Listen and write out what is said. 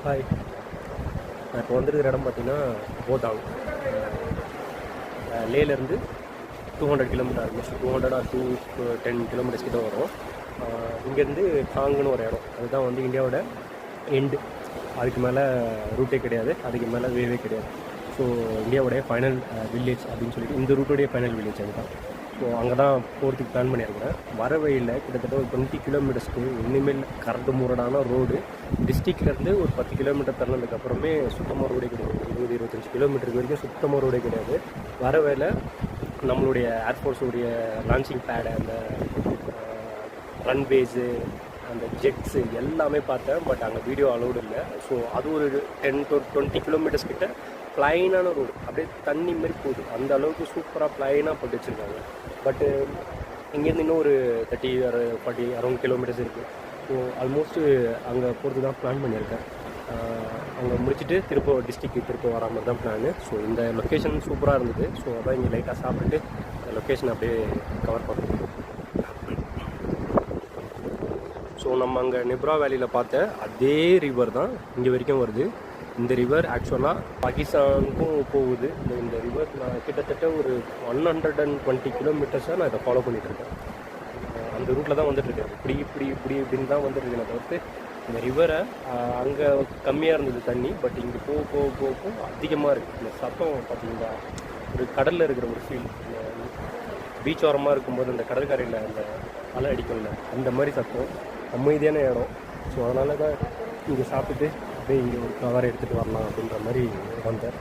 Hi, நான் இப்போ வந்திருக்கிற இடம் பார்த்தீங்கன்னா போதாங். லேலேருந்து 200 கிலோமீட்டர், ஆல்மோஸ்ட் 200 ஆர் 210 கிலோமீட்டர்ஸ் கிட்ட வரும். இங்கேருந்து டாங்குன்னு ஒரு இடம், அதுதான் வந்து இந்தியாவோட எண்டு. அதுக்கு மேலே ரூட்டே கிடையாது, அதுக்கு மேலே வேவே கிடையாது. ஸோ இந்தியாவுடைய ஃபைனல் வில்லேஜ் அப்படின்னு சொல்லிட்டு இந்த ரூட்டோடைய ஃபைனல் வில்லேஜ் அதுதான். ஸோ அங்கே தான் போகிறதுக்கு பிளான் பண்ணியிருக்கிறேன். வர வழியில் கிட்டத்தட்ட ஒரு 20 கிலோமீட்டர்ஸ்க்கு இனிமேல் கரடு முரடான ரோடு. டிஸ்ட்ரிக்ட்லேருந்து ஒரு 10 கிலோமீட்டர் தரணுதுக்கப்புறமே சுத்தமாக ரோடே கிடையாது. 20-25 கிலோமீட்டருக்கு வரைக்கும் சுத்தமாக ரோடே கிடையாது. வர வேலை நம்மளுடைய ஏர்ஃபோர்ஸுடைய லான்ச்சிங் பேடு, அந்த ரன்வேஸு, அந்த ஜெட்ஸு எல்லாமே பார்த்தேன். பட் அங்கே வீடியோ அலோடு இல்லை. ஸோ அது ஒரு 10 to 20 கிலோமீட்டர்ஸ் கிட்ட ப்ளைனான ரோடு, அப்படியே தண்ணி மாரி போகுது. அந்த அளவுக்கு சூப்பராக ப்ளைனாக போட்டு வச்சுருக்காங்க. பட்டு இங்கேருந்து இன்னும் ஒரு 30 or 40 அரௌண்ட் கிலோமீட்டர்ஸ் இருக்குது. ஸோ ஆல்மோஸ்ட்டு அங்கே போகிறது தான் பிளான் பண்ணியிருக்கேன். அங்கே முடிச்சுட்டு திருப்ப டிஸ்ட்ரிக்ட் திருப்ப வர மாதிரி தான் பிளானு. ஸோ இந்த லொக்கேஷன் சூப்பராக இருந்தது. ஸோ அதான் இங்கே லைட்டாக சாப்பிட்டுட்டு இந்த லொக்கேஷன் அப்படியே கவர் பண்ணுறோம். ஸோ நம்ம அங்கே நெப்ரா வேலியில் பார்த்த அதே ரிவர் தான் இங்கே வரைக்கும் வருது. இந்த ரிவர் ஆக்சுவலாக பாகிஸ்தானுக்கும் போகுது. இந்த ரிவர் நான் கிட்டத்தட்ட ஒரு 120 கிலோமீட்டர்ஸாக நான் இதை ஃபாலோ பண்ணிகிட்ருக்கேன். அந்த ரூட்டில் தான் வந்துட்டுருக்கேன். இப்படின்னு தான் வந்துட்டுருக்கேன். தவிர்த்து இந்த ரிவரை அங்கே கம்மியாக இருந்தது தண்ணி, பட் இங்கே போக அதிகமாக இருக்குது. இந்த சத்தம் பார்த்தீங்கன்னா ஒரு கடலில் இருக்கிற ஒரு ஃபீல். பீச் ஓரமாக இருக்கும்போது அந்த கடற்கரையில் அந்த அலை அடிக்கல, அந்த மாதிரி சத்தம். அமைதியான இடம். ஸோ அதனால தான் இங்கே சாப்பிட்டுட்டு அப்படியே இங்கே ஒரு கவரை எடுத்துகிட்டு வரலாம் அப்படின்ற மாதிரி வந்தேன்.